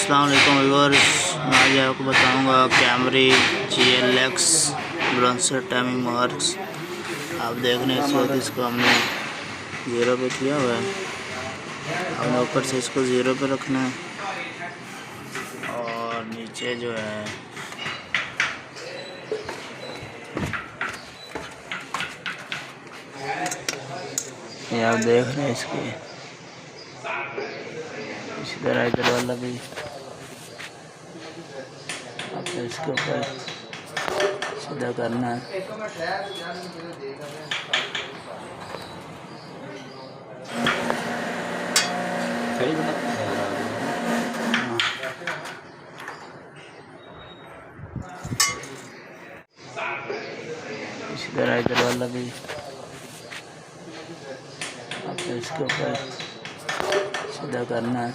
अस्सलाम वालेकुम व्यूअर्स, मैं आज आपको बताऊंगा कैमरी GL ब्रॉन्सर टाइमिंग मार्क्स। आप देख रहे हैं इस वक्त इसको हमने 0 पे किया हुआ है। हमने ऊपर से इसको 0 पे रखना है और नीचे जो है ये आप देख रहे हैं इसके इसी तरह इधर वाला भी आपको इसके ऊपर सीधा करना है। इसी तरह इधर वाला भी आपको इसके ऊपर सीधा करना है।